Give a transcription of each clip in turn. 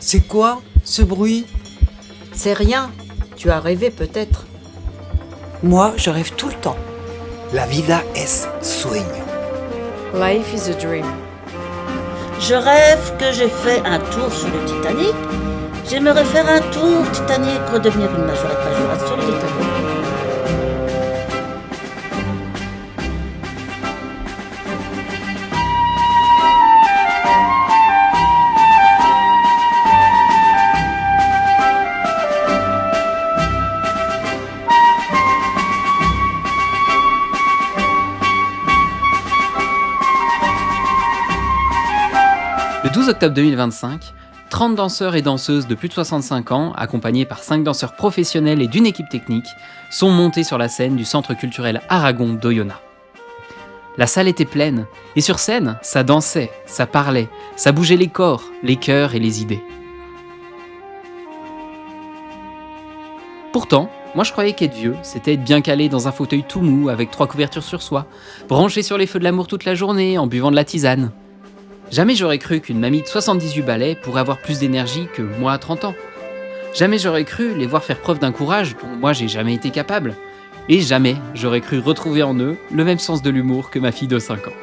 C'est quoi ce bruit? C'est rien. Tu as rêvé peut-être. Moi, je rêve tout le temps. La vida es sueño. Life is a dream. Je rêve que j'ai fait un tour sur le Titanic. J'aimerais faire un tour Titanic, redevenir une majorette sur le Titanic. Le 12 octobre 2025, 30 danseurs et danseuses de plus de 65 ans, accompagnés par 5 danseurs professionnels et d'une équipe technique, sont montés sur la scène du Centre culturel Aragon d'Oyonnax. La salle était pleine, et sur scène, ça dansait, ça parlait, ça bougeait les corps, les cœurs et les idées. Pourtant, moi je croyais qu'être vieux, c'était être bien calé dans un fauteuil tout mou avec 3 couvertures sur soi, branché sur les feux de l'amour toute la journée en buvant de la tisane. Jamais j'aurais cru qu'une mamie de 78 balais pourrait avoir plus d'énergie que moi à 30 ans. Jamais j'aurais cru les voir faire preuve d'un courage dont moi j'ai jamais été capable. Et jamais j'aurais cru retrouver en eux le même sens de l'humour que ma fille de 5 ans.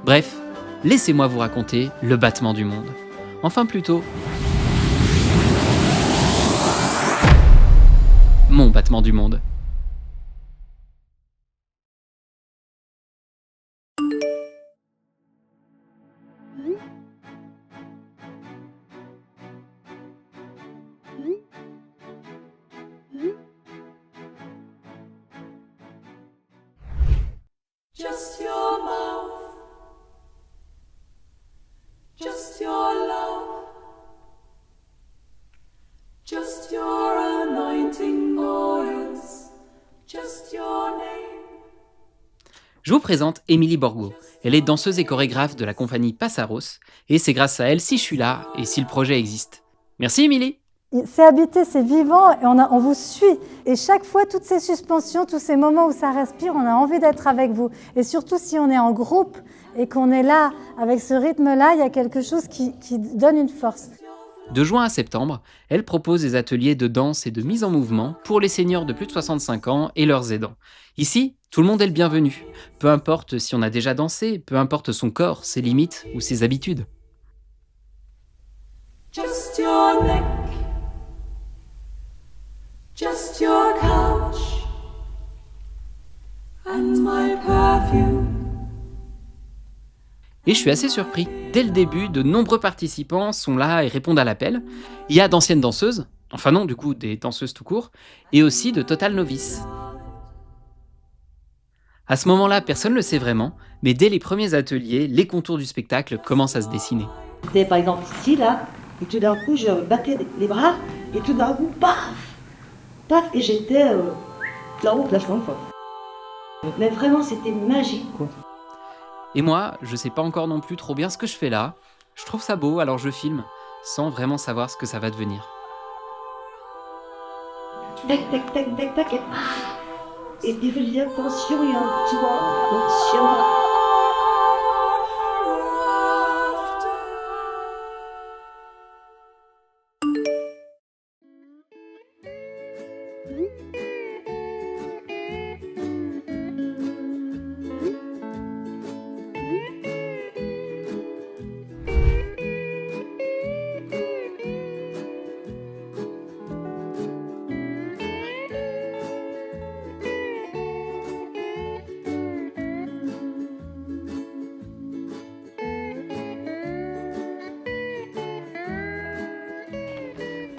Bref, laissez-moi vous raconter le battement du monde. Enfin plutôt, mon battement du monde. Just your mouth, just your love, just your anointing oils, just your name. Je vous présente Émilie Borgo. Elle est danseuse et chorégraphe de la compagnie Passaros, et c'est grâce à elle si je suis là et si le projet existe. Merci Émilie. C'est habité, c'est vivant et on vous suit. Et chaque fois, toutes ces suspensions, tous ces moments où ça respire, on a envie d'être avec vous. Et surtout si on est en groupe et qu'on est là, avec ce rythme-là, il y a quelque chose qui donne une force. De juin à septembre, elle propose des ateliers de danse et de mise en mouvement pour les seniors de plus de 65 ans et leurs aidants. Ici, tout le monde est le bienvenu. Peu importe si on a déjà dansé, peu importe son corps, ses limites ou ses habitudes. Just your neck, just your couch, and my perfume. Et je suis assez surpris. Dès le début, de nombreux participants sont là et répondent à l'appel. Il y a d'anciennes danseuses, enfin non, du coup, des danseuses tout court, et aussi de total novices. À ce moment-là, personne ne le sait vraiment, mais dès les premiers ateliers, les contours du spectacle commencent à se dessiner. J'étais par exemple ici, là, et tout d'un coup, je battais les bras, et tout d'un coup, paf, paf, et j'étais là-haut, plafond, quoi. Mais vraiment, c'était magique, quoi. Et moi, je sais pas encore non plus trop bien ce que je fais là. Je trouve ça beau, alors je filme, sans vraiment savoir ce que ça va devenir. Tac, tac, tac, tac, tac, et paf. Et puis je dis attention, il y a un toit, attention.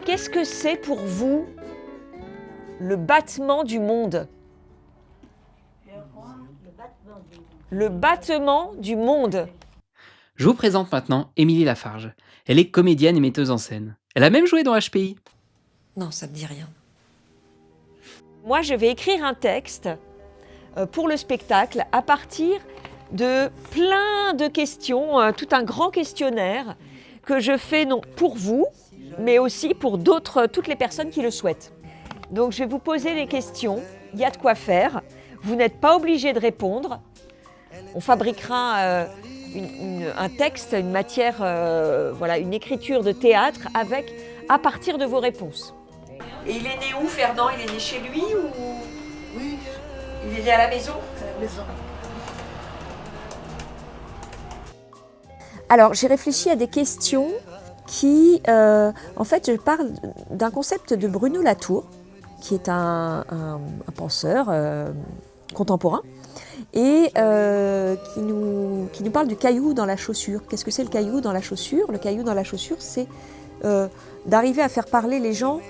Qu'est-ce que c'est pour vous le battement du monde? Le battement du monde. Je vous présente maintenant Émilie Lafarge. Elle est comédienne et metteuse en scène. Elle a même joué dans HPI. Non, ça me dit rien. Moi, je vais écrire un texte pour le spectacle à partir de plein de questions, tout un grand questionnaire que je fais non pour vous, mais aussi pour toutes les personnes qui le souhaitent. Donc je vais vous poser les questions, il y a de quoi faire, vous n'êtes pas obligé de répondre. On fabriquera un texte, une matière, voilà, une écriture de théâtre à partir de vos réponses. Et il est né où, Fernand? Il est né chez lui ou... Oui, Il est né à la maison? à la maison. Alors, j'ai réfléchi à des questions qui, en fait, je parle d'un concept de Bruno Latour, qui est un penseur contemporain, et qui nous parle du caillou dans la chaussure. Qu'est-ce que c'est le caillou dans la chaussure? Le caillou dans la chaussure, c'est d'arriver à faire parler les gens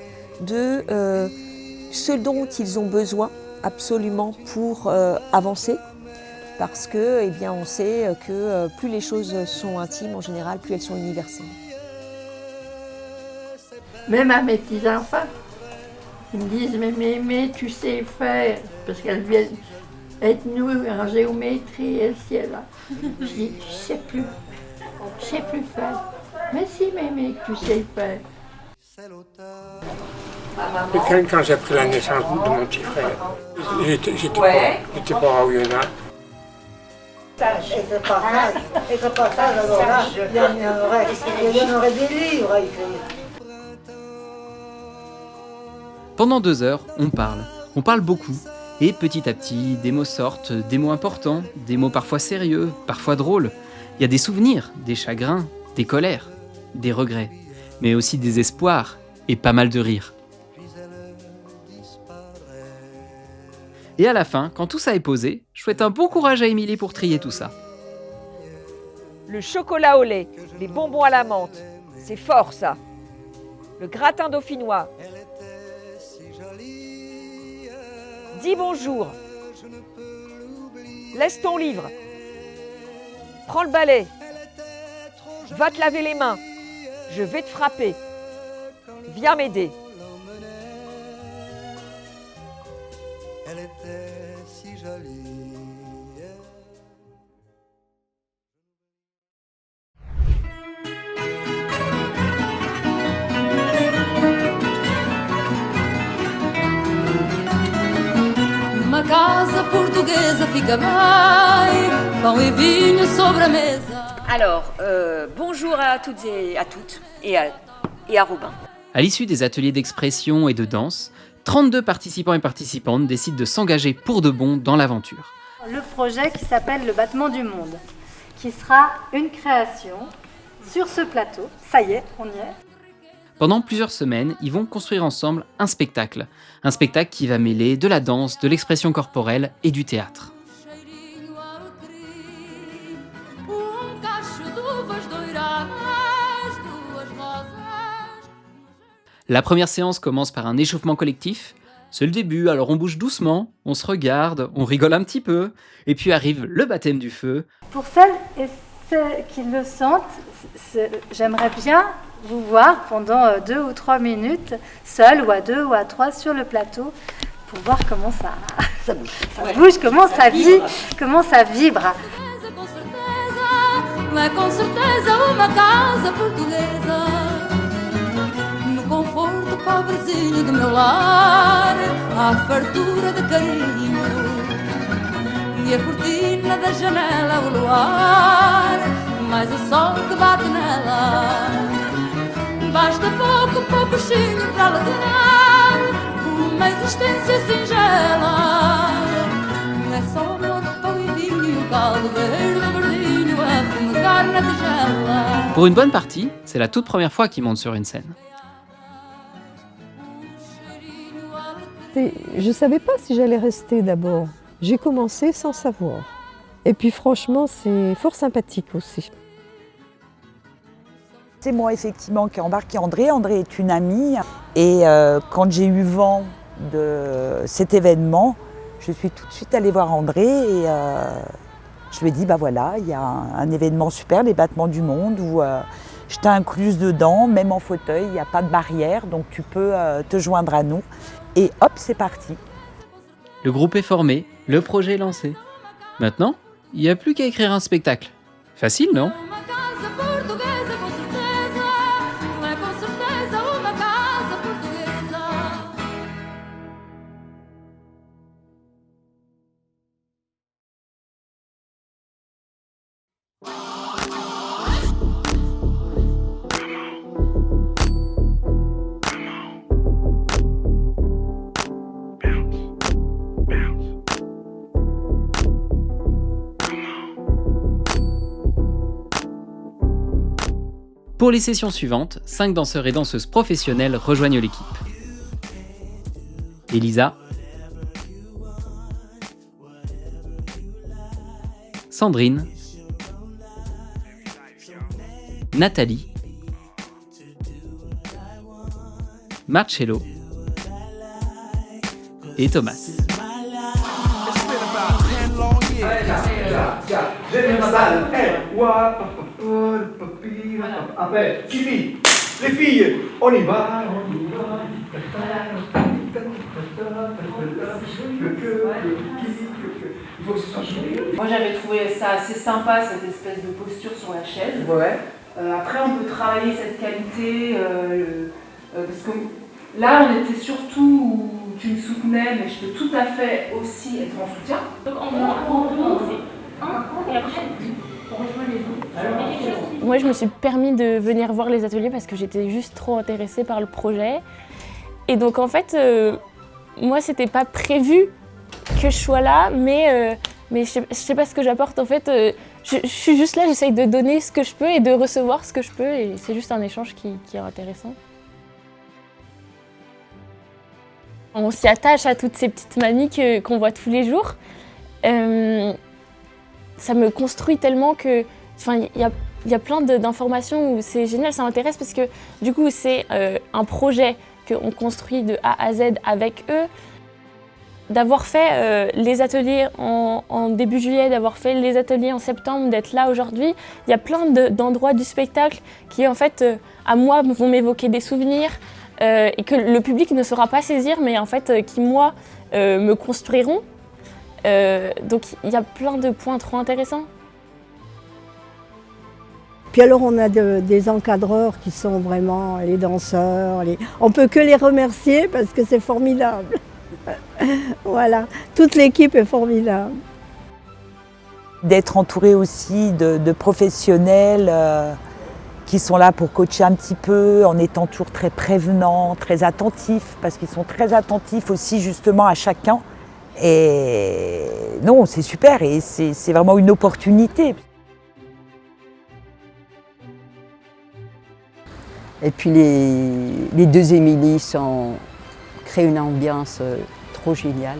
de ce dont ils ont besoin absolument pour avancer. Parce que, eh bien, on sait que plus les choses sont intimes, en général, plus elles sont universelles. Même à mes petits-enfants, ils me disent, mais tu sais faire, parce qu'elles viennent être nouées en géométrie et le ciel. Je dis, je sais plus faire. Mais si, mémé, tu sais faire. Et quand j'ai appris la naissance de mon petit frère, j'étais pas à Oyonnax. Et c'est pas ça, alors là, il y en aurait des livres à écrire. Pendant 2 heures, on parle beaucoup, et petit à petit, des mots sortent, des mots importants, des mots parfois sérieux, parfois drôles. Il y a des souvenirs, des chagrins, des colères, des regrets, mais aussi des espoirs et pas mal de rires. Et à la fin, quand tout ça est posé, je souhaite un bon courage à Émilie pour trier tout ça. Le chocolat au lait, les bonbons à la menthe, c'est fort ça. Le gratin dauphinois. Dis bonjour. Laisse ton livre. Prends le balai. Va te laver les mains. Je vais te frapper. Viens m'aider. Elle était si jolie. Uma casa portuguesa fica bem, pão e vinho sobre a mesa. Alors, bonjour à toutes et à Robin. À l'issue des ateliers d'expression et de danse, 32 participants et participantes décident de s'engager pour de bon dans l'aventure. Le projet qui s'appelle Le Battement du Monde, qui sera une création sur ce plateau. Ça y est, on y est. Pendant plusieurs semaines, ils vont construire ensemble un spectacle qui va mêler de la danse, de l'expression corporelle et du théâtre. La première séance commence par un échauffement collectif. C'est le début, alors on bouge doucement, on se regarde, on rigole un petit peu, et puis arrive le baptême du feu. Pour celles et ceux qui le sentent, j'aimerais bien vous voir pendant 2 ou 3 minutes, seul ou à 2 ou à 3 sur le plateau, pour voir comment ça bouge, comment ça vibre. Com certeza uma casa portuguesa, no conforto pobrezinho do meu lar, há fartura de carinho, e a cortina da janela o luar, mais o sol que bate nela. Basta pouco chinho para alegrar uma existência singela. É só amor, pão e vinho, caldo verde, verdinho, a fumegar na tigela. Pour une bonne partie, c'est la toute première fois qu'ils montent sur une scène. Je ne savais pas si j'allais rester d'abord. J'ai commencé sans savoir. Et puis franchement, c'est fort sympathique aussi. C'est moi effectivement qui ai embarqué André. André est une amie. Et quand j'ai eu vent de cet événement, je suis tout de suite allée voir André et je lui ai dit, bah voilà, il y a un événement super, les Battements du Monde, où je t'ai incluse dedans, même en fauteuil, il n'y a pas de barrière, donc tu peux te joindre à nous. Et hop, c'est parti. Le groupe est formé, le projet est lancé. Maintenant, il n'y a plus qu'à écrire un spectacle. Facile, non ? Pour les sessions suivantes, 5 danseurs et danseuses professionnels rejoignent l'équipe. Elisa, Sandrine, Nathalie, Marcello et Thomas. Après, suivi. Les filles, on y va, Moi j'avais trouvé ça assez sympa, cette espèce de posture sur la chaise. Ouais. Après on peut travailler cette qualité, parce que là on était surtout où tu me soutenais, mais je peux tout à fait aussi être en soutien. Donc en gros c'est 1 et après on rejoint les autres. Moi je me suis permis de venir voir les ateliers parce que j'étais juste trop intéressée par le projet. Et donc en fait, moi c'était pas prévu que je sois là, mais je sais pas ce que j'apporte en fait. Je suis juste là, j'essaye de donner ce que je peux et de recevoir ce que je peux, et c'est juste un échange qui est intéressant. On s'y attache à toutes ces petites mamies qu'on voit tous les jours. Ça me construit tellement que, enfin, il y a plein d'informations où c'est génial, ça m'intéresse parce que du coup c'est un projet qu'on construit de A à Z avec eux. D'avoir fait les ateliers en début juillet, d'avoir fait les ateliers en septembre, d'être là aujourd'hui, il y a plein d'endroits du spectacle qui en fait, à moi, vont m'évoquer des souvenirs et que le public ne saura pas saisir, mais en fait, qui moi, me construiront. Donc il y a plein de points trop intéressants. Puis alors on a des encadreurs qui sont vraiment les danseurs. On peut que les remercier parce que c'est formidable. Voilà, toute l'équipe est formidable. D'être entouré aussi de professionnels qui sont là pour coacher un petit peu, en étant toujours très prévenants, très attentifs, parce qu'ils sont très attentifs aussi justement à chacun. Et non, c'est super et c'est vraiment une opportunité. Et puis les deux Émilie créent une ambiance trop géniale.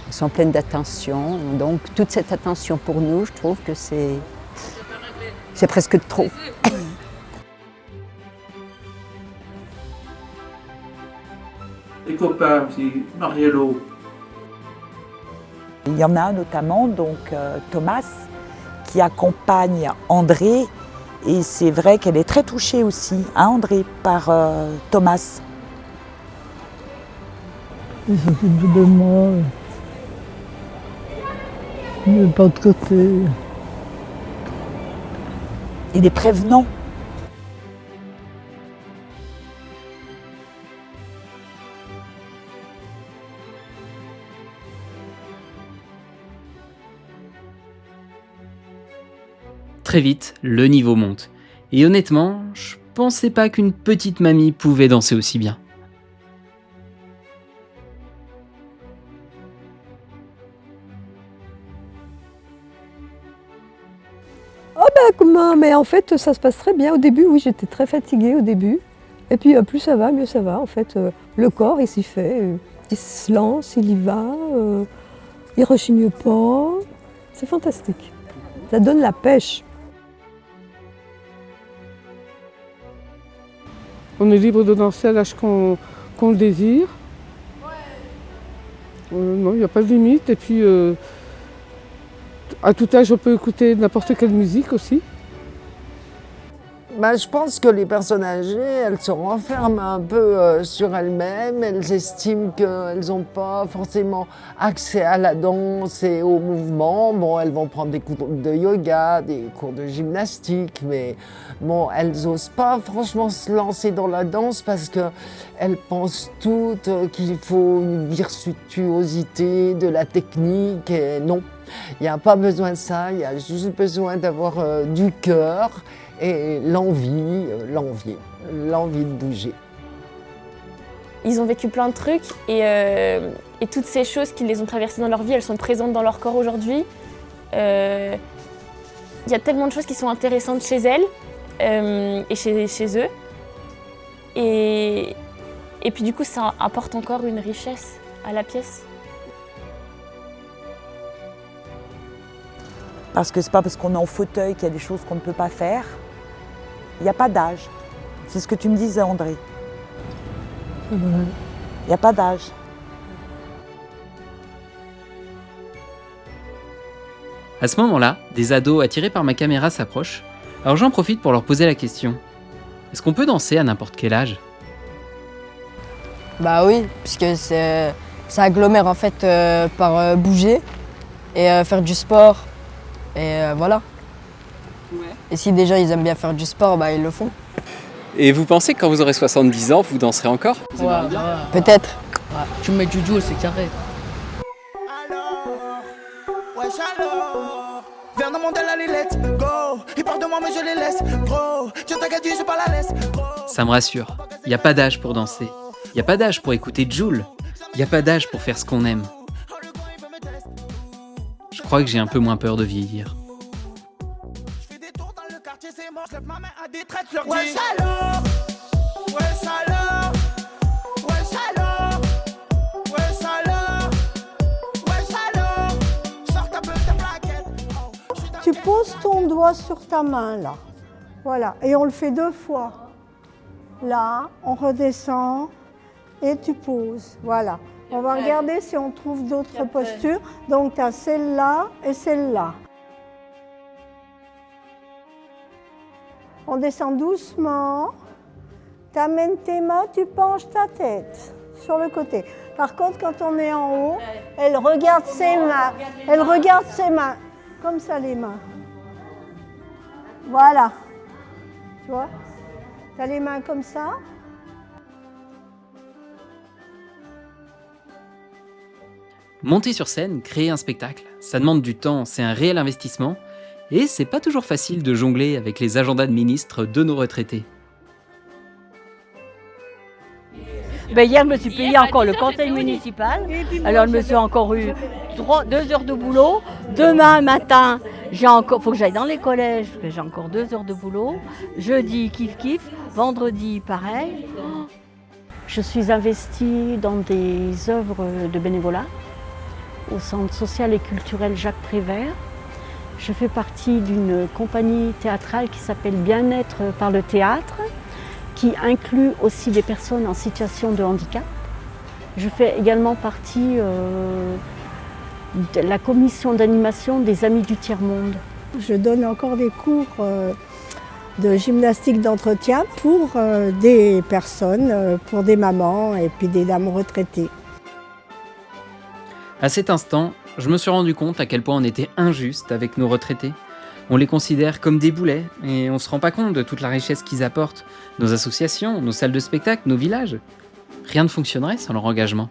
Elles sont pleines d'attention, donc toute cette attention pour nous, je trouve que c'est presque trop. Les copains aussi, Mariello. Il y en a un notamment, donc Thomas, qui accompagne André. Et c'est vrai qu'elle est très touchée aussi, hein, André, par Thomas. Il s'occupe de moi, mais pas de côté. Il est prévenant. Très vite, le niveau monte. Et honnêtement, je pensais pas qu'une petite mamie pouvait danser aussi bien. Oh ben comment? Mais en fait ça se passe très bien. Au début, oui, j'étais très fatiguée au début. Et puis plus ça va, mieux ça va. En fait, le corps il s'y fait. Il se lance, il y va. Il rechigne pas. C'est fantastique. Ça donne la pêche. On est libre de danser à l'âge qu'on le désire. Non, il n'y a pas de limite. Et puis, à tout âge, on peut écouter n'importe quelle musique aussi. Je pense que les personnes âgées, elles se renferment un peu sur elles-mêmes. Elles estiment qu'elles n'ont pas forcément accès à la danse et au mouvement. Bon, elles vont prendre des cours de yoga, des cours de gymnastique, mais bon, elles n'osent pas franchement se lancer dans la danse parce qu'elles pensent toutes qu'il faut une virtuosité, de la technique. Et non, il n'y a pas besoin de ça, il y a juste besoin d'avoir du cœur. Et l'envie de bouger. Ils ont vécu plein de trucs et toutes ces choses qui les ont traversées dans leur vie, elles sont présentes dans leur corps aujourd'hui. Il y a tellement de choses qui sont intéressantes chez elles et chez eux. Et puis du coup, ça apporte encore une richesse à la pièce. Parce que c'est pas parce qu'on est en fauteuil qu'il y a des choses qu'on ne peut pas faire. Il n'y a pas d'âge. C'est ce que tu me disais, André. Il n'y a pas d'âge. À ce moment-là, des ados attirés par ma caméra s'approchent, alors j'en profite pour leur poser la question. Est-ce qu'on peut danser à n'importe quel âge? Bah oui, puisque ça agglomère en fait par bouger et faire du sport. Et voilà. Ouais. Et si déjà ils aiment bien faire du sport, bah ils le font. Et vous pensez que quand vous aurez 70 ans, vous danserez encore? Ouais, peut-être. Ouais. Tu mets du duo, c'est carré. Viens dans mon délire, let's go. Ils parlent de moi, mais je les laisse, gros. Tu t'inquiètes, je pas la laisse, gros. Ça me rassure. Il n'y a pas d'âge pour danser. Il n'y a pas d'âge pour écouter Jul. Il n'y a pas d'âge pour faire ce qu'on aime. Je crois que j'ai un peu moins peur de vieillir. Ouais, alors. Ouais, alors. Ouais, alors. Ouais, alors. Ouais, alors. Sors ta plaquette. Tu poses ton doigt sur ta main, là. Voilà. Et on le fait 2 fois. Là, on redescend et tu poses. Voilà. On va regarder si on trouve d'autres postures. Donc, tu as celle-là et celle-là. On descend doucement. Tu amènes tes mains, tu penches ta tête sur le côté. Par contre, quand on est en haut, elle regarde ses mains. Elle regarde ses mains. Comme ça, les mains. Voilà. Tu vois? Tu as les mains comme ça. Monter sur scène, créer un spectacle, ça demande du temps, c'est un réel investissement, et c'est pas toujours facile de jongler avec les agendas de ministres de nos retraités. Ben hier, je me suis payé encore le conseil municipal. Alors, je me suis encore eu 2 heures de boulot. Demain matin, faut que j'aille dans les collèges, parce que j'ai encore 2 heures de boulot. Jeudi, kiff. Vendredi, pareil. Je suis investie dans des œuvres de bénévolat au Centre social et culturel Jacques Prévert. Je fais partie d'une compagnie théâtrale qui s'appelle Bien-être par le théâtre, qui inclut aussi des personnes en situation de handicap. Je fais également partie de la commission d'animation des Amis du Tiers-Monde. Je donne encore des cours de gymnastique d'entretien pour des personnes, pour des mamans et puis des dames retraitées. À cet instant, je me suis rendu compte à quel point on était injuste avec nos retraités. On les considère comme des boulets et on se rend pas compte de toute la richesse qu'ils apportent. Nos associations, nos salles de spectacle, nos villages. Rien ne fonctionnerait sans leur engagement.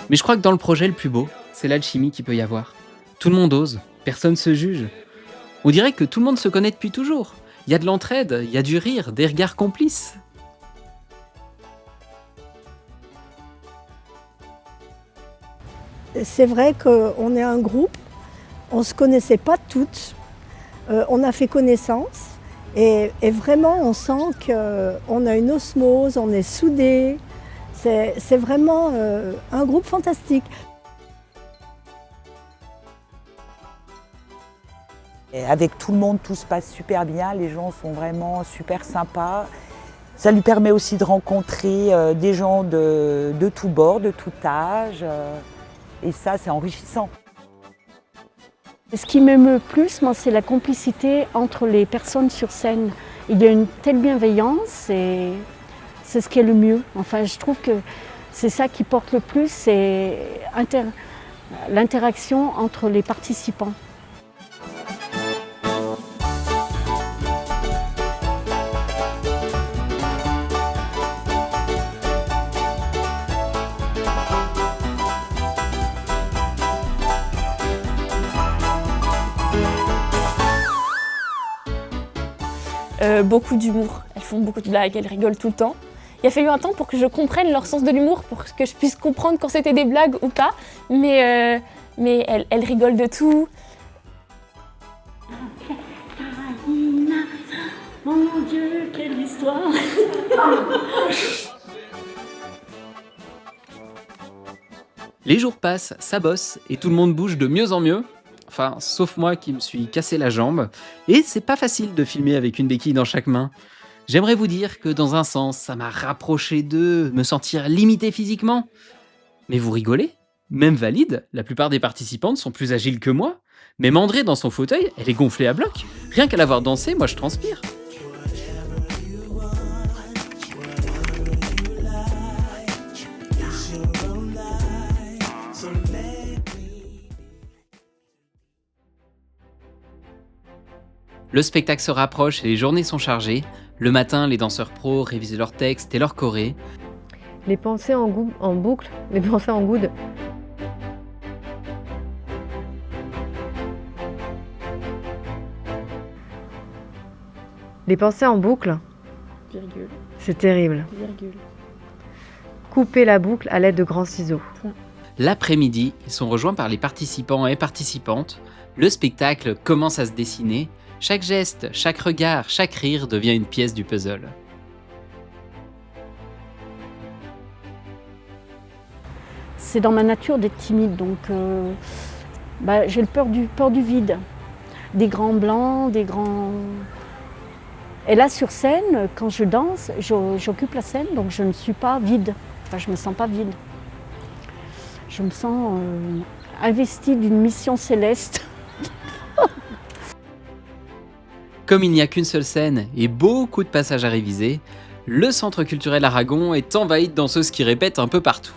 Mais je crois que dans le projet le plus beau, c'est l'alchimie qu'il peut y avoir. Tout le monde ose, personne se juge. On dirait que tout le monde se connaît depuis toujours. Il y a de l'entraide, il y a du rire, des regards complices. C'est vrai qu'on est un groupe, on ne se connaissait pas toutes, on a fait connaissance et vraiment on sent qu'on a une osmose, on est soudés. C'est vraiment un groupe fantastique. Et avec tout le monde, tout se passe super bien, les gens sont vraiment super sympas. Ça lui permet aussi de rencontrer des gens de tous bords, de tout âge. Et ça, c'est enrichissant. Ce qui m'émeut plus, moi, c'est la complicité entre les personnes sur scène. Il y a une telle bienveillance et c'est ce qui est le mieux. Enfin, je trouve que c'est ça qui porte le plus, c'est l'interaction entre les participants. Beaucoup d'humour, elles font beaucoup de blagues, elles rigolent tout le temps. Il a fallu un temps pour que je comprenne leur sens de l'humour, pour que je puisse comprendre quand c'était des blagues ou pas, mais elles rigolent de tout. Oh mon Dieu, quelle histoire! Les jours passent, ça bosse, et tout le monde bouge de mieux en mieux. Enfin, sauf moi qui me suis cassé la jambe. Et c'est pas facile de filmer avec une béquille dans chaque main. J'aimerais vous dire que dans un sens, ça m'a rapproché d'eux, me sentir limité physiquement. Mais vous rigolez? Même valide, la plupart des participantes sont plus agiles que moi. Même André dans son fauteuil, elle est gonflée à bloc. Rien qu'à la voir danser, moi je transpire. Le spectacle se rapproche et les journées sont chargées. Le matin, les danseurs pros révisent leurs textes et leurs chorés. Les pensées en boucle, les pensées en goude. Les pensées en boucle, Virgule. C'est terrible. Virgule. Couper la boucle à l'aide de grands ciseaux. L'après-midi, ils sont rejoints par les participants et participantes. Le spectacle commence à se dessiner. Chaque geste, chaque regard, chaque rire devient une pièce du puzzle. C'est dans ma nature d'être timide, donc j'ai le peur du vide. Des grands blancs, des grands... Et là, sur scène, quand je danse, j'occupe la scène, donc je ne suis pas vide. Enfin, je ne me sens pas vide. Je me sens investie d'une mission céleste. Comme il n'y a qu'une seule scène et beaucoup de passages à réviser, le Centre culturel Aragon est envahi de danseuses qui répètent un peu partout.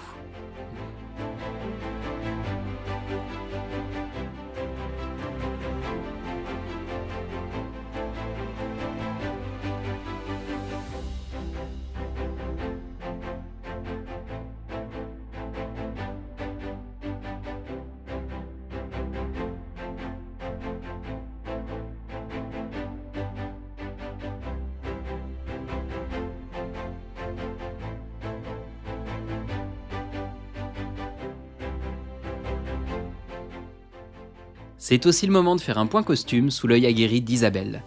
C'est aussi le moment de faire un point costume sous l'œil aguerri d'Isabelle.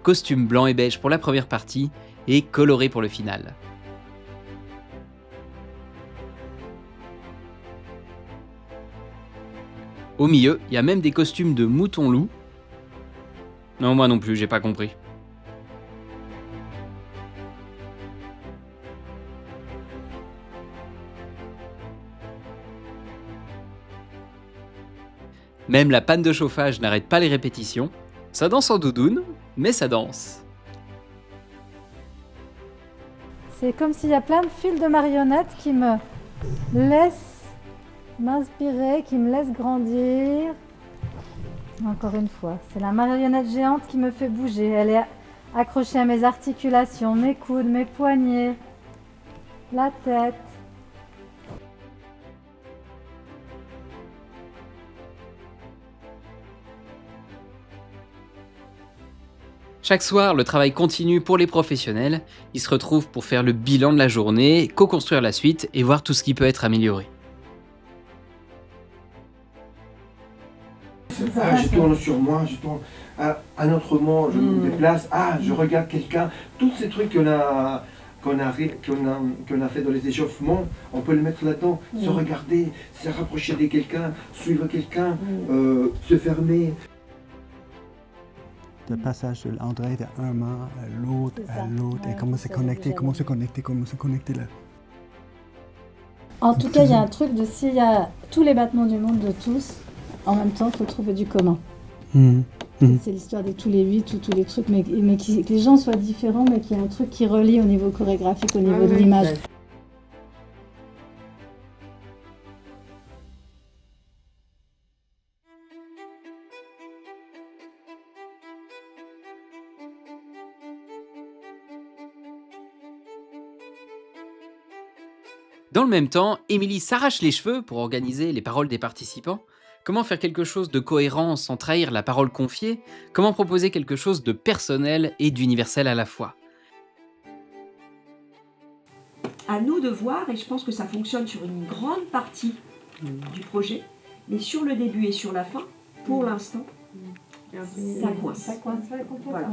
Costume blanc et beige pour la première partie et coloré pour le final. Au milieu, il y a même des costumes de mouton-loup. Non, moi non plus, j'ai pas compris. Même la panne de chauffage n'arrête pas les répétitions. Ça danse en doudoune, mais ça danse. C'est comme s'il y a plein de fils de marionnettes qui me laissent m'inspirer, qui me laissent grandir. Encore une fois, c'est la marionnette géante qui me fait bouger. Elle est accrochée à mes articulations, mes coudes, mes poignets, la tête. Chaque soir, le travail continue pour les professionnels. Ils se retrouvent pour faire le bilan de la journée, co-construire la suite et voir tout ce qui peut être amélioré. Ah, je tourne sur moi, je tourne à un autre mot, je me déplace, je regarde quelqu'un. Tous ces trucs qu'on a fait dans les échauffements, on peut le mettre là-dedans. Se regarder, se rapprocher de quelqu'un, suivre quelqu'un, se fermer. Le passage de l'André d'un main à l'autre, et comment se connecter là. En tout cas, il y a un truc de s'il y a tous les battements du monde de tous, En même temps, il faut trouver du commun. C'est l'histoire de tous les 8 ou tous les trucs, mais que les gens soient différents, mais qu'il y ait un truc qui relie au niveau chorégraphique, au niveau de l'image. Dans le même temps, Émilie s'arrache les cheveux pour organiser les paroles des participants. Comment faire quelque chose de cohérent sans trahir la parole confiée? Comment proposer quelque chose de personnel et d'universel à la fois? À nous de voir, et je pense que ça fonctionne sur une grande partie du projet, mais sur le début et sur la fin, pour l'instant, ça coince. Ça coince, ouais, complètement. Voilà.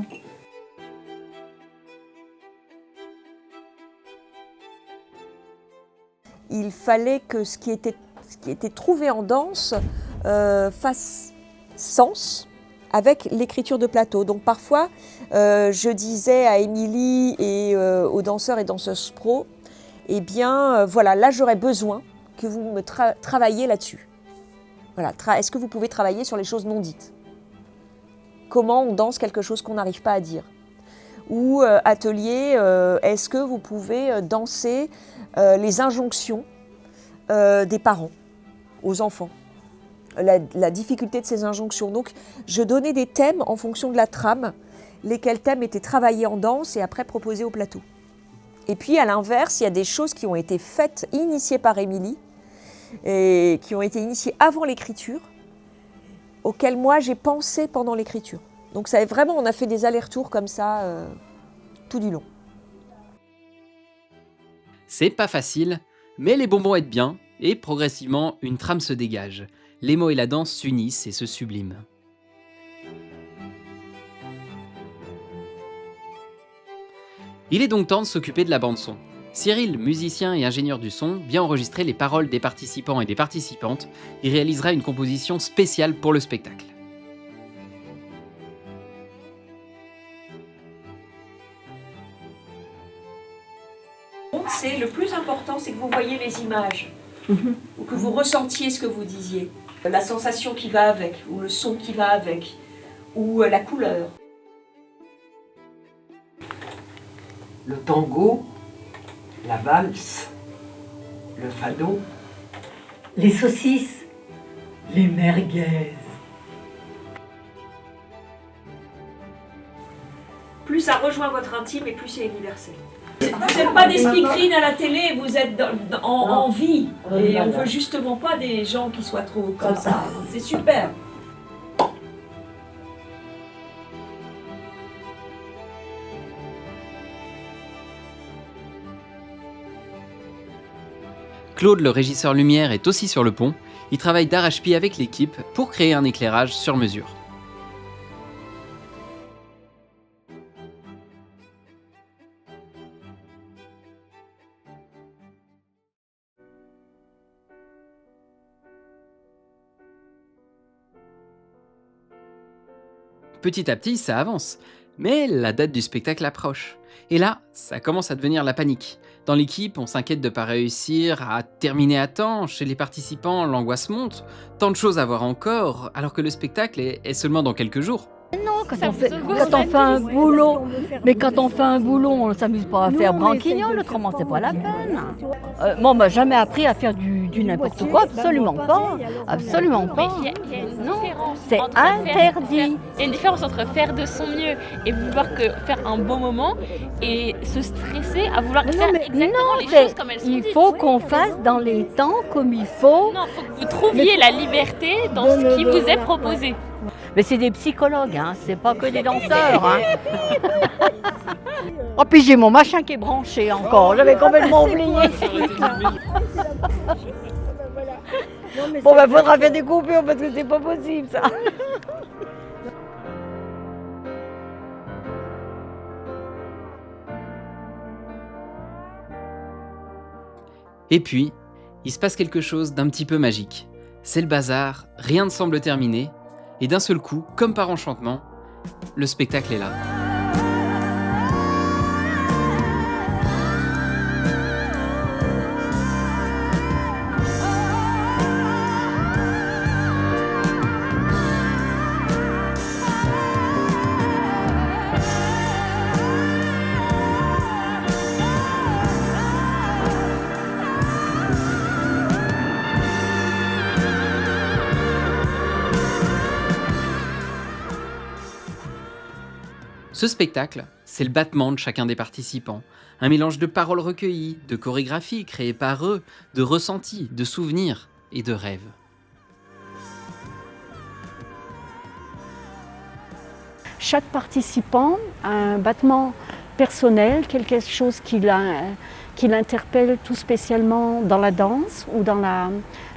Il fallait que ce qui était trouvé en danse fasse sens avec l'écriture de plateau. Donc parfois, je disais à Émilie et aux danseurs et danseuses pro, eh bien voilà, là j'aurais besoin que vous me travailliez là-dessus. Voilà, est-ce que vous pouvez travailler sur les choses non dites? Comment on danse quelque chose qu'on n'arrive pas à dire? Ou atelier, est-ce que vous pouvez danser les injonctions des parents aux enfants, la difficulté de ces injonctions. Donc je donnais des thèmes en fonction de la trame, lesquels thèmes étaient travaillés en danse et après proposés au plateau. Et puis à l'inverse, il y a des choses qui ont été faites, initiées par Émilie, et qui ont été initiées avant l'écriture, auxquelles moi j'ai pensé pendant l'écriture. Donc ça, vraiment, on a fait des allers-retours comme ça tout du long. C'est pas facile, mais les bonbons aident bien, et progressivement, une trame se dégage. Les mots et la danse s'unissent et se subliment. Il est donc temps de s'occuper de la bande-son. Cyril, musicien et ingénieur du son, vient enregistrer les paroles des participants et des participantes et réalisera une composition spéciale pour le spectacle. Le plus important, c'est que vous voyez les images, ou que vous ressentiez ce que vous disiez, la sensation qui va avec, ou le son qui va avec, ou la couleur. Le tango, la valse, le fado, les saucisses, les merguez. Plus ça rejoint votre intime et plus c'est universel. Vous n'êtes pas des speakerines à la télé, vous êtes en vie. Et on veut justement pas des gens qui soient trop comme ça. C'est super. Claude, le régisseur lumière, est aussi sur le pont. Il travaille d'arrache-pied avec l'équipe pour créer un éclairage sur mesure. Petit à petit, ça avance. Mais la date du spectacle approche. Et là, ça commence à devenir la panique. Dans l'équipe, on s'inquiète de ne pas réussir à terminer à temps. Chez les participants, l'angoisse monte. Tant de choses à voir encore, alors que le spectacle est seulement dans quelques jours. Non, quand on fait un boulot, mais quand on fait un boulot, on ne s'amuse pas à faire branquignol, autrement c'est pas la peine. Moi, on m'a jamais appris à faire du n'importe quoi, absolument pas. Absolument pas. Non, c'est interdit. Il y a une différence entre faire de son mieux et vouloir faire un bon moment et se stresser à vouloir faire exactement les choses comme elles sont dites. Il faut qu'on fasse dans les temps comme il faut. Non, il faut que vous trouviez la liberté dans ce qui vous est proposé. Mais c'est des psychologues, hein, c'est pas que des danseurs. Hein. Oh, puis j'ai mon machin qui est branché encore, j'avais complètement oublié ce truc-là. Bon, ben faudra faire des coupures parce que c'est pas possible ça. Et puis, il se passe quelque chose d'un petit peu magique. C'est le bazar, rien ne semble terminé, et d'un seul coup, comme par enchantement, le spectacle est là. Ce spectacle, c'est le battement de chacun des participants. Un mélange de paroles recueillies, de chorégraphies créées par eux, de ressentis, de souvenirs et de rêves. Chaque participant a un battement personnel, quelque chose qui l'interpelle tout spécialement dans la danse ou dans la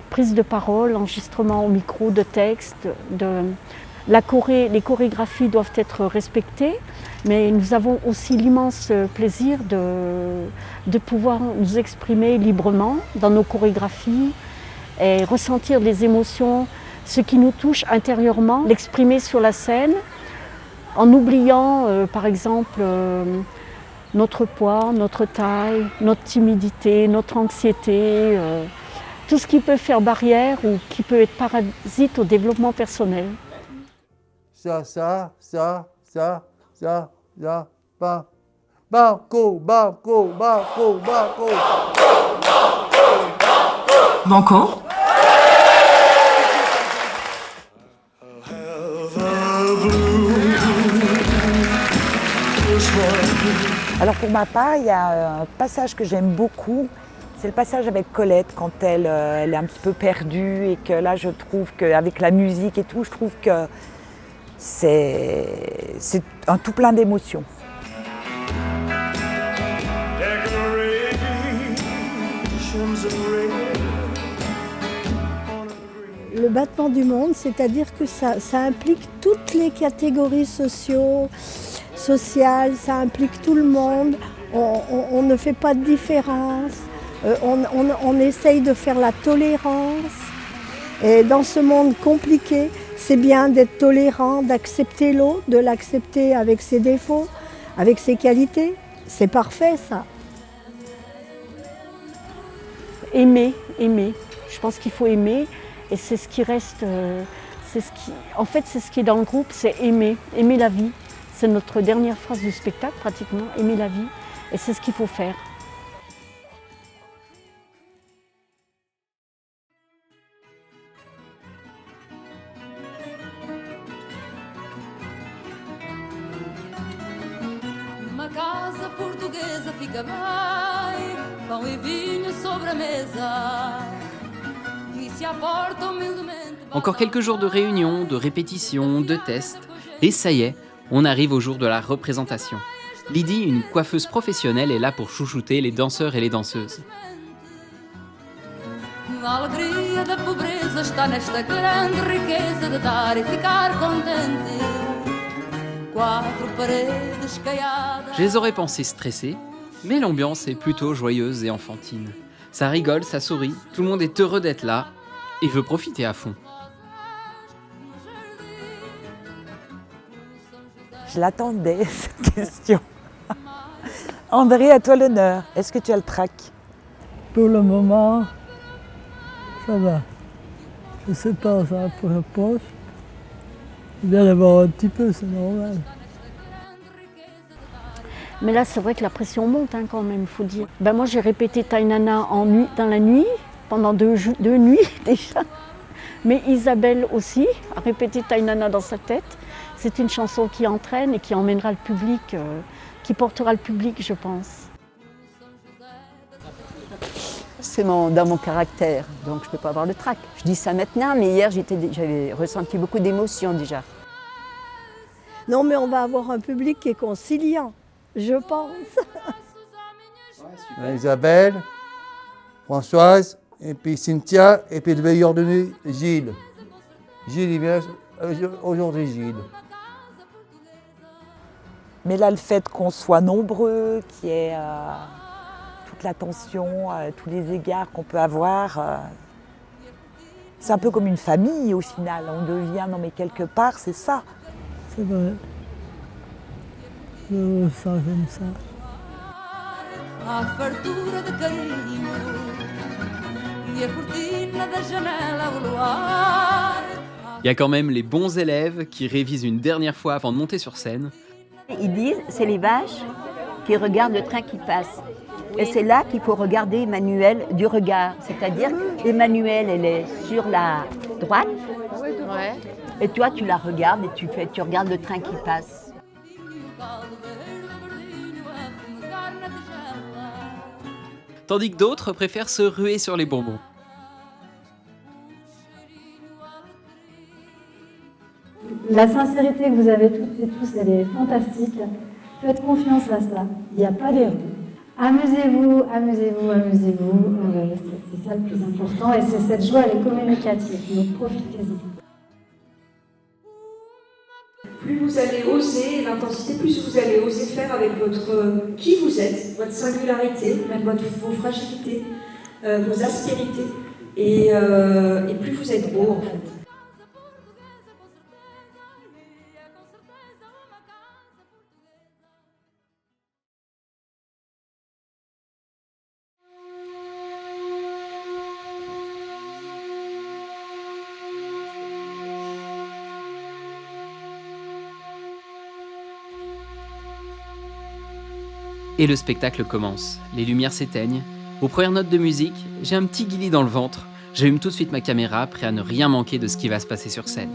prise de parole, l'enregistrement au micro de textes. Les chorégraphies doivent être respectées, mais nous avons aussi l'immense plaisir de pouvoir nous exprimer librement dans nos chorégraphies et ressentir des émotions, ce qui nous touche intérieurement, l'exprimer sur la scène, en oubliant par exemple notre poids, notre taille, notre timidité, notre anxiété, tout ce qui peut faire barrière ou qui peut être parasite au développement personnel. Banco. Banco. Alors pour ma part, il y a un passage que j'aime beaucoup, c'est le passage avec Colette quand elle est un petit peu perdue et que là je trouve qu'avec la musique et tout, je trouve que c'est un tout plein d'émotions. Le battement du monde, c'est-à-dire que ça implique toutes les catégories sociales, ça implique tout le monde, on ne fait pas de différence, on essaye de faire la tolérance. Et dans ce monde compliqué, c'est bien d'être tolérant, d'accepter l'autre, de l'accepter avec ses défauts, avec ses qualités. C'est parfait ça. Aimer. Je pense qu'il faut aimer et c'est ce qui reste, en fait c'est ce qui est dans le groupe, c'est aimer la vie. C'est notre dernière phrase du spectacle pratiquement, aimer la vie et c'est ce qu'il faut faire. Uma casa portuguesa fica bem, pão e vinho sobre a mesa. E se a porta humildemente... Encore quelques jours de réunion, de répétition, de tests, et ça y est, on arrive au jour de la représentation. Lydie, une coiffeuse professionnelle, est là pour chouchouter les danseurs et les danseuses. A alegria da pobreza está nesta grande riqueza de dar e ficar contente. Quatro paredes caiadas. Je les aurais pensés stressés, mais l'ambiance est plutôt joyeuse et enfantine. Ça rigole, ça sourit, tout le monde est heureux d'être là et veut profiter à fond. Je l'attendais, cette question. André, à toi l'honneur. Est-ce que tu as le trac? Pour le moment, ça va. Je sais pas, ça pour la poche. Il vient d'avoir un petit peu, c'est normal. Mais là, c'est vrai que la pression monte quand même, il faut dire. Moi, j'ai répété Tainana dans la nuit, pendant deux nuits déjà. Mais Isabelle aussi a répété Tainana dans sa tête. C'est une chanson qui entraîne et qui emmènera le public, qui portera le public, je pense. C'est dans mon caractère, donc je ne peux pas avoir le trac. Je dis ça maintenant, mais hier j'avais ressenti beaucoup d'émotions déjà. Non, mais on va avoir un public qui est conciliant, je pense. Isabelle, Françoise, et puis Cynthia, et puis le veilleur de nuit, Gilles. Gilles, il vient aujourd'hui, Gilles. Mais là, le fait qu'on soit nombreux, qu'il y ait toute l'attention, tous les égards qu'on peut avoir, c'est un peu comme une famille au final. On devient, non mais quelque part, c'est ça. C'est vrai. Je le ressens comme ça. A fartura de carinho e a cortina da janela ao luar. Il y a quand même les bons élèves qui révisent une dernière fois avant de monter sur scène. Ils disent, c'est les vaches qui regardent le train qui passe. Et c'est là qu'il faut regarder Emmanuel du regard. C'est-à-dire, Emmanuel, elle est sur la droite. Ouais. Et toi, tu la regardes et tu regardes le train qui passe. tandis que d'autres préfèrent se ruer sur les bonbons. La sincérité que vous avez toutes et tous, elle est fantastique. Faites confiance à ça. Il n'y a pas d'erreur. Amusez-vous, amusez-vous, amusez-vous. C'est ça le plus important. Et c'est cette joie, elle est communicative. Donc profitez-en. Plus vous allez oser l'intensité, plus vous allez oser faire avec qui vous êtes, votre singularité, même vos fragilités, vos aspérités. Et plus vous êtes beau en fait. Et le spectacle commence. Les lumières s'éteignent. Aux premières notes de musique, j'ai un petit guillis dans le ventre. J'allume tout de suite ma caméra, prêt à ne rien manquer de ce qui va se passer sur scène.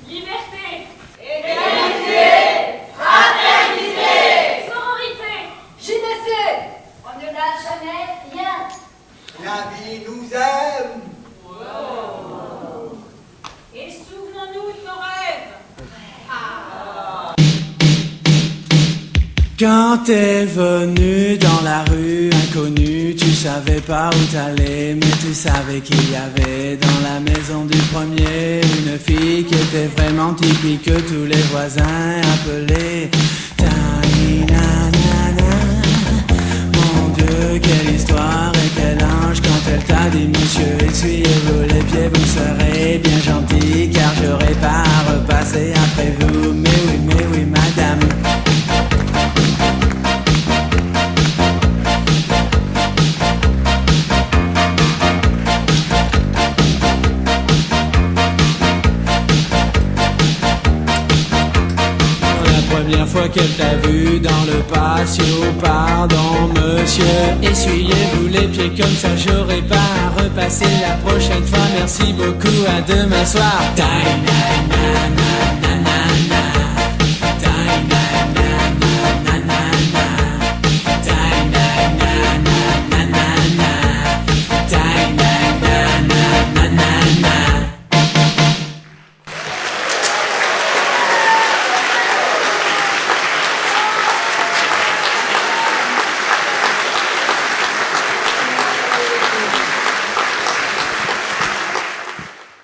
Liberté, égalité, fraternité, sororité, JDC, on ne lâche jamais rien. La vie nous aime. Et souvenons-nous de nos rêves. Quand t'es venu dans la rue inconnue, tu savais pas où t'allais, mais tu savais qu'il y avait dans la maison du premier une fille qui était vraiment typique que tous les voisins appelaient Tanina Nana. Mon Dieu, quelle histoire et quel ange quand elle t'a dit monsieur, essuyez-vous les pieds, vous serez bien gentil car j'aurai pas à repasser après vous. Mais oui, madame. La fois qu'elle t'a vu dans le patio, pardon monsieur, essuyez-vous les pieds comme ça j'aurai pas à repasser la prochaine fois, merci beaucoup, à demain soir.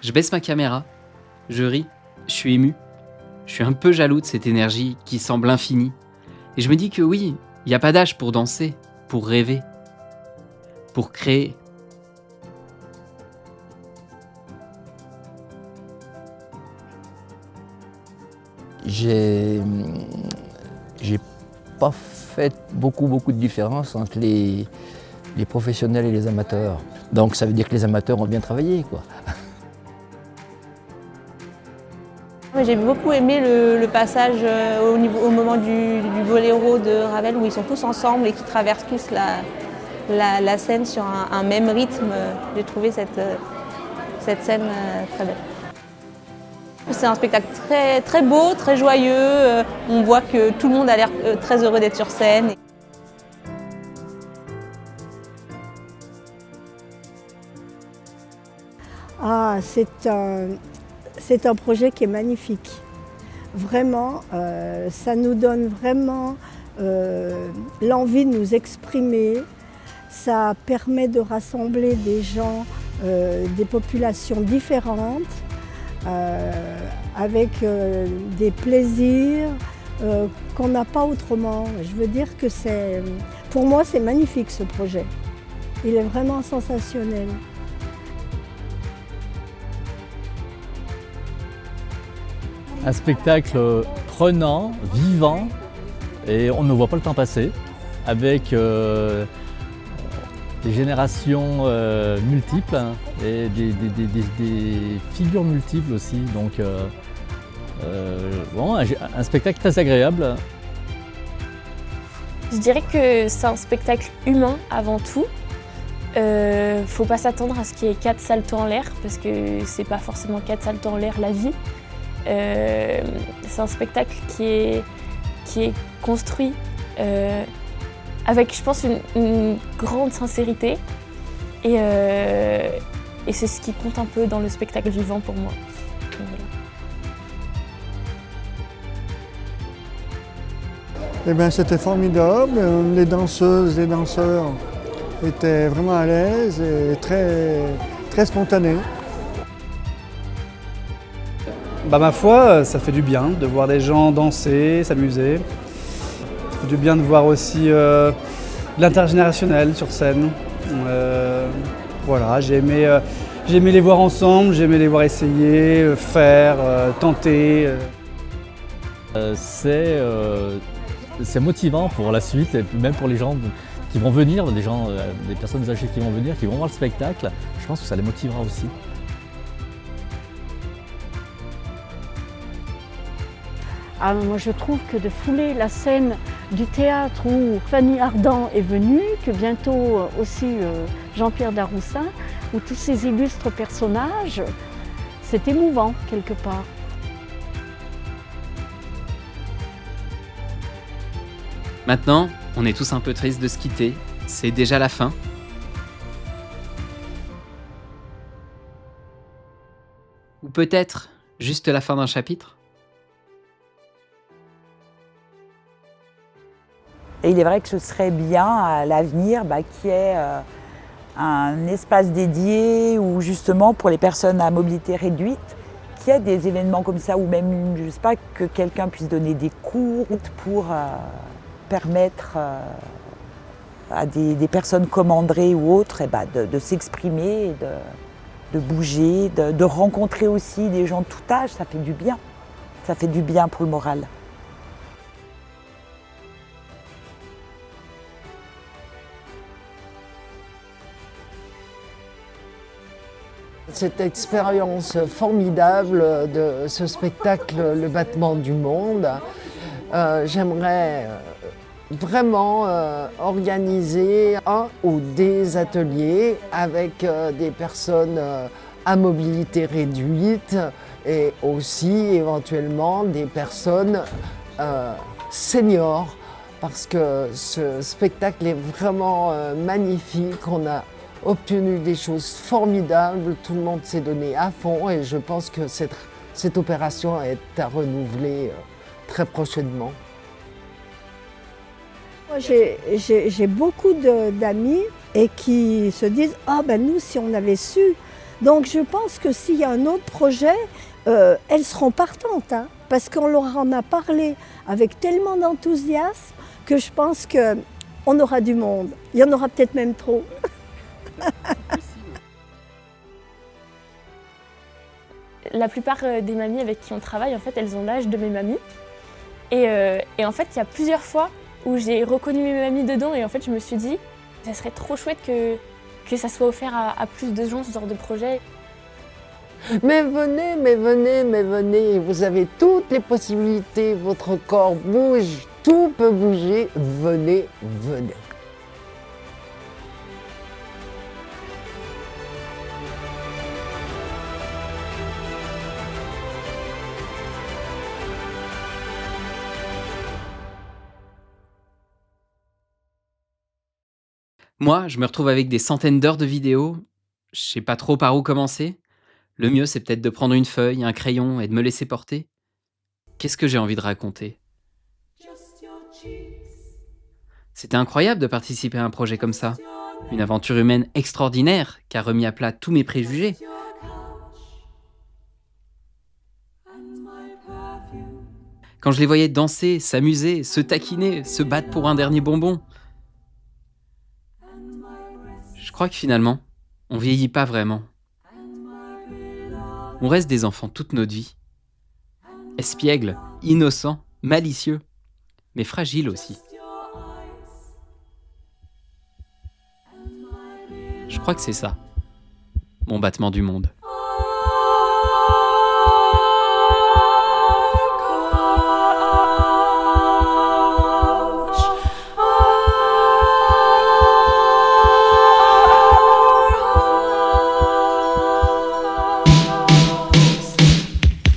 Je baisse ma caméra, je ris, je suis ému. Je suis un peu jaloux de cette énergie qui semble infinie. Et je me dis que oui, il n'y a pas d'âge pour danser, pour rêver, pour créer. J'ai pas fait beaucoup de différence entre les professionnels et les amateurs. Donc ça veut dire que les amateurs ont bien travaillé, quoi. J'ai beaucoup aimé le passage au moment du boléro de Ravel où ils sont tous ensemble et qui traversent tous la scène sur un même rythme. J'ai trouvé cette scène très belle. C'est un spectacle très beau, très joyeux. On voit que tout le monde a l'air très heureux d'être sur scène. Ah, c'est un projet qui est magnifique. Vraiment, ça nous donne vraiment l'envie de nous exprimer. Ça permet de rassembler des gens, des populations différentes, avec des plaisirs qu'on n'a pas autrement. Je veux dire que pour moi, c'est magnifique ce projet. Il est vraiment sensationnel. Un spectacle prenant, vivant, et on ne voit pas le temps passer. avec des générations multiples hein, et des figures multiples aussi. Donc bon, un spectacle très agréable. Je dirais que c'est un spectacle humain avant tout. Faut pas s'attendre à ce qu'il y ait 4 saltos en l'air parce que c'est pas forcément 4 saltos en l'air la vie. C'est un spectacle qui est construit avec, je pense, une grande sincérité et c'est ce qui compte un peu dans le spectacle vivant pour moi. Donc, voilà. Eh bien, c'était formidable. Les danseuses, les danseurs étaient vraiment à l'aise et très spontanés. Bah, ma foi, ça fait du bien de voir des gens danser, s'amuser. Ça fait du bien de voir aussi l'intergénérationnel sur scène. Voilà, j'ai aimé les voir ensemble, j'ai aimé les voir essayer, faire, tenter. C'est motivant pour la suite et même pour les gens qui vont venir, des personnes âgées qui vont venir, qui vont voir le spectacle. Je pense que ça les motivera aussi. Ah, moi je trouve que de fouler la scène du théâtre où Fanny Ardant est venue, que bientôt aussi Jean-Pierre Daroussin, où tous ces illustres personnages, c'est émouvant quelque part. Maintenant, on est tous un peu tristes de se quitter. C'est déjà la fin. Ou peut-être juste la fin d'un chapitre. Et il est vrai que ce serait bien à l'avenir qu'il y ait un espace dédié ou justement pour les personnes à mobilité réduite, qu'il y ait des événements comme ça ou même, je ne sais pas, que quelqu'un puisse donner des cours pour permettre à des personnes commandées ou autres de s'exprimer, de bouger, de rencontrer aussi des gens de tout âge, ça fait du bien. Ça fait du bien pour le moral. Cette expérience formidable de ce spectacle Le Battement du Monde, j'aimerais vraiment organiser un ou des ateliers avec des personnes à mobilité réduite et aussi éventuellement des personnes seniors parce que ce spectacle est vraiment magnifique. On a obtenu des choses formidables, tout le monde s'est donné à fond et je pense que cette opération est à renouveler très prochainement. Moi, j'ai beaucoup d'amis et qui se disent « Ah ben nous, si on avait su ». Donc je pense que s'il y a un autre projet, elles seront partantes, hein, parce qu'on leur en a parlé avec tellement d'enthousiasme que je pense qu'on aura du monde. Il y en aura peut-être même trop. La plupart des mamies avec qui on travaille, en fait, elles ont l'âge de mes mamies. Et en fait, il y a plusieurs fois où j'ai reconnu mes mamies dedans et en fait, je me suis dit, ça serait trop chouette que ça soit offert à plus de gens, ce genre de projet. Mais venez, mais venez, mais venez, vous avez toutes les possibilités, votre corps bouge, tout peut bouger, venez, venez. Moi, je me retrouve avec des centaines d'heures de vidéos. Je sais pas trop par où commencer. Le mieux, c'est peut-être de prendre une feuille, un crayon et de me laisser porter. Qu'est-ce que j'ai envie de raconter? C'était incroyable de participer à un projet comme ça. Une aventure humaine extraordinaire qui a remis à plat tous mes préjugés. Quand je les voyais danser, s'amuser, se taquiner, se battre pour un dernier bonbon. Je crois que finalement, on vieillit pas vraiment. On reste des enfants toute notre vie. Espiègles, innocents, malicieux, mais fragiles aussi. Je crois que c'est ça. Mon battement du monde.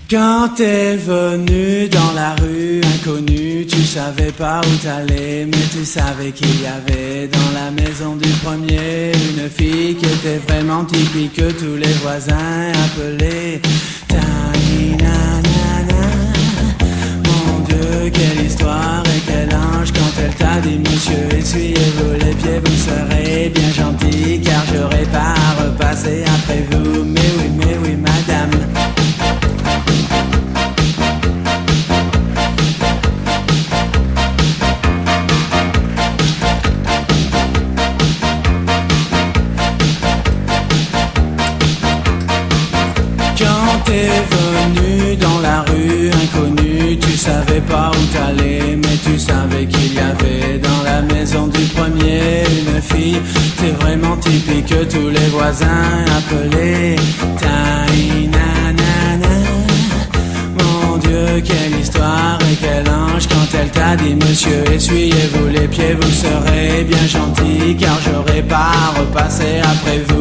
Quand t'es venu dans la rue inconnue, tu savais pas où t'allais, mais tu savais qu'il y avait dans la maison du premier une fille qui était vraiment typique que tous les voisins appelaient Tiny Nanana. Mon Dieu, quelle histoire et quel ange quand elle t'a dit monsieur, essuyez-vous les pieds, vous serez bien gentil car j'aurai pas à repasser après vous. Mais oui, madame. T'es venu dans la rue inconnue, tu savais pas où t'allais, mais tu savais qu'il y avait dans la maison du premier une fille. T'es vraiment typique que tous les voisins appelaient Tiny Nanana. Mon Dieu, quelle histoire et quel ange quand elle t'a dit monsieur, essuyez-vous les pieds, vous serez bien gentil car j'aurai pas à repasser après vous.